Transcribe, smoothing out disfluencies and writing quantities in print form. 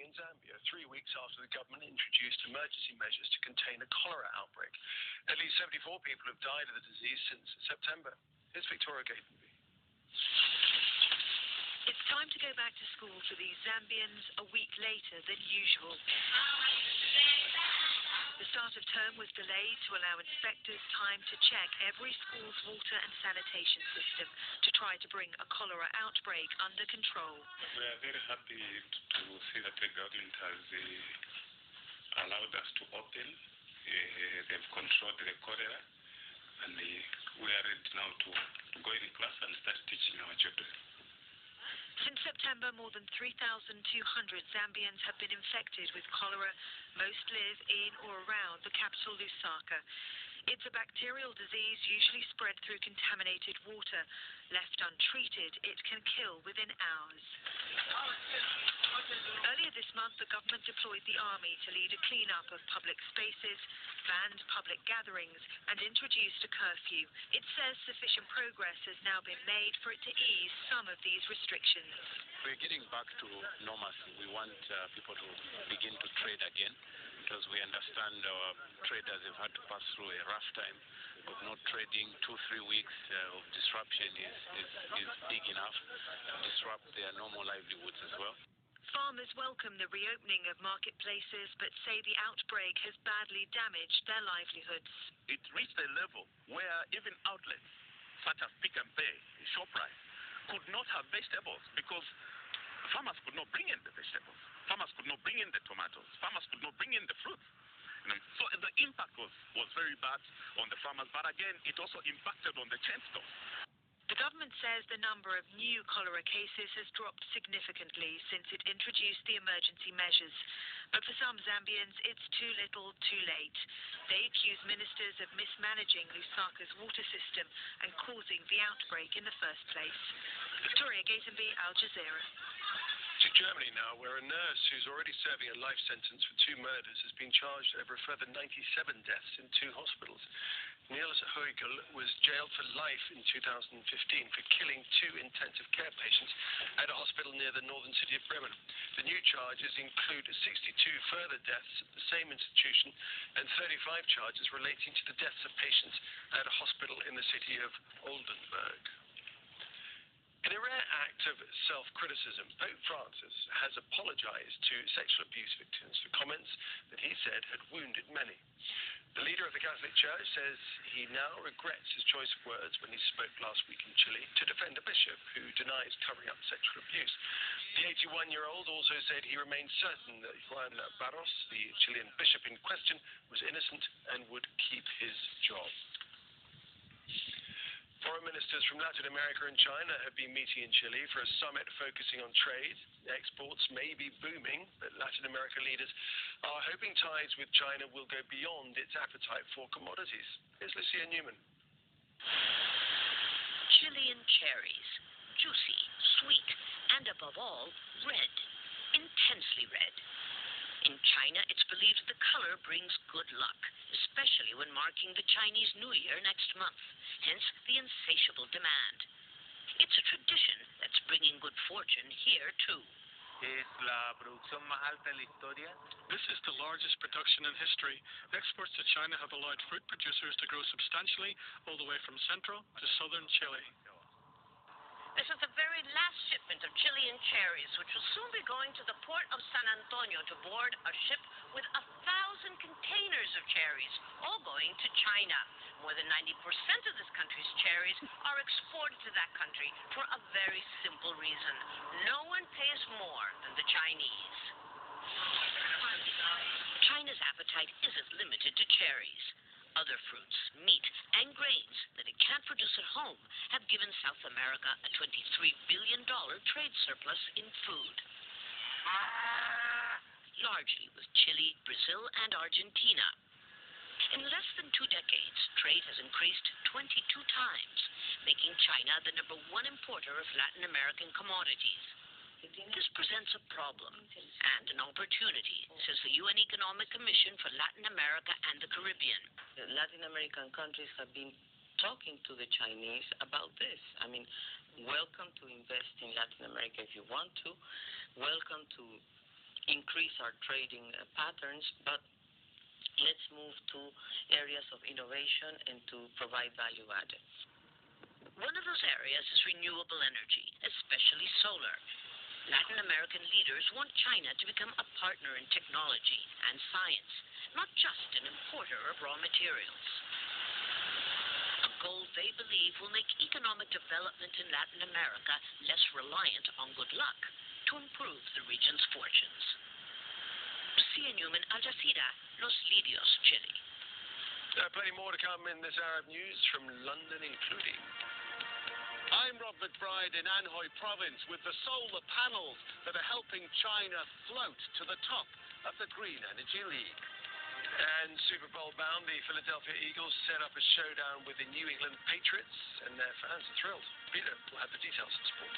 in Zambia, 3 weeks after the government introduced emergency measures to contain a cholera outbreak. At least 74 people have died of the disease since September. Here's Victoria Gatenby. It's time to go back to school for these Zambians a week later than usual. The start of term was delayed to allow inspectors time to check every school's water and sanitation system to try to bring a cholera outbreak under control. We are very happy to see that the government has allowed us to open. They've controlled the cholera, and we are ready now to go in class and start teaching our children. Since September, more than 3,200 Zambians have been infected with cholera. Most live in or around the capital, Lusaka. It's a bacterial disease usually spread through contaminated water. Left untreated, it can kill within hours. Earlier this month, the government deployed the army to lead a clean-up of public spaces, banned public gatherings, and introduced a curfew. It says sufficient progress has now been made for it to ease some of these restrictions. We're getting back to normalcy. We want people to begin to trade again, because we understand our traders have had to pass through a rough time of not trading. 2-3 weeks of disruption is big enough to disrupt their normal livelihoods as well. Farmers welcome the reopening of marketplaces, but say the outbreak has badly damaged their livelihoods. It reached a level where even outlets such as Pick and Pay, ShopRite, could not have vegetables because farmers could not bring in the vegetables. Farmers could not bring in the tomatoes. Farmers could not bring in the fruits. So the impact was very bad on the farmers, but again, it also impacted on the chain stores. The government says the number of new cholera cases has dropped significantly since it introduced the emergency measures. But for some Zambians, it's too little, too late. They accuse ministers of mismanaging Lusaka's water system and causing the outbreak in the first place. Victoria Gatenby, Al Jazeera. To Germany now, where a nurse who's already serving a life sentence for 2 murders has been charged over a further 97 deaths in 2 hospitals. Niels Heugel was jailed for life in 2015 for killing 2 intensive care patients at a hospital near the northern city of Bremen. The new charges include 62 further deaths at the same institution and 35 charges relating to the deaths of patients at a hospital in the city of Oldenburg. In a rare act of self-criticism, Pope Francis has apologized to sexual abuse victims for comments that he said had wounded many. The leader of the Catholic Church says he now regrets his choice of words when he spoke last week in Chile to defend a bishop who denies covering up sexual abuse. The 81-year-old also said he remains certain that Juan Barros, the Chilean bishop in question, was innocent and would keep his job. Foreign ministers from Latin America and China have been meeting in Chile for a summit focusing on trade. Exports may be booming, but Latin America leaders are hoping ties with China will go beyond its appetite for commodities. Here's Lucia Newman. Chilean cherries, juicy, sweet, and above all, red, intensely red. In China, it's believed the color brings good luck, especially when marking the Chinese New Year next month, hence the insatiable demand. It's a tradition that's bringing good fortune here, too. Es la producción más alta en la historia. This is the largest production in history. Exports to China have allowed fruit producers to grow substantially all the way from central to southern Chile. This is the very last shipment of Chilean cherries, which will soon be going to the port of San Antonio to board a ship with 1,000 containers of cherries, all going to China. More than 90% of this country's cherries are exported to that country for a very simple reason. No one pays more than the Chinese. China's appetite isn't limited to cherries. Other fruits, meat, and grains that it can't produce at home have given South America a $23 billion trade surplus in food. Largely with Chile, Brazil, and Argentina. In less than 2 decades, trade has increased 22 times, making China the #1 importer of Latin American commodities. This presents a problem and an opportunity, says the UN Economic Commission for Latin America and the Caribbean. The Latin American countries have been talking to the Chinese about this. I mean, welcome to invest in Latin America if you want to. Welcome to increase our trading patterns, but let's move to areas of innovation and to provide value added. One of those areas is renewable energy, especially solar. Latin American leaders want China to become a partner in technology and science, not just an importer of raw materials. A goal they believe will make economic development in Latin America less reliant on good luck to improve the region's fortunes. Lucia Newman, Al Jazeera, Los Lidios, Chile. Plenty more to come in this Arab news from London, including... I'm Rob McBride in Anhui province with the solar panels that are helping China float to the top of the Green Energy League. And Super Bowl bound, the Philadelphia Eagles set up a showdown with the New England Patriots, and their fans are thrilled. Peter will have the details in sport.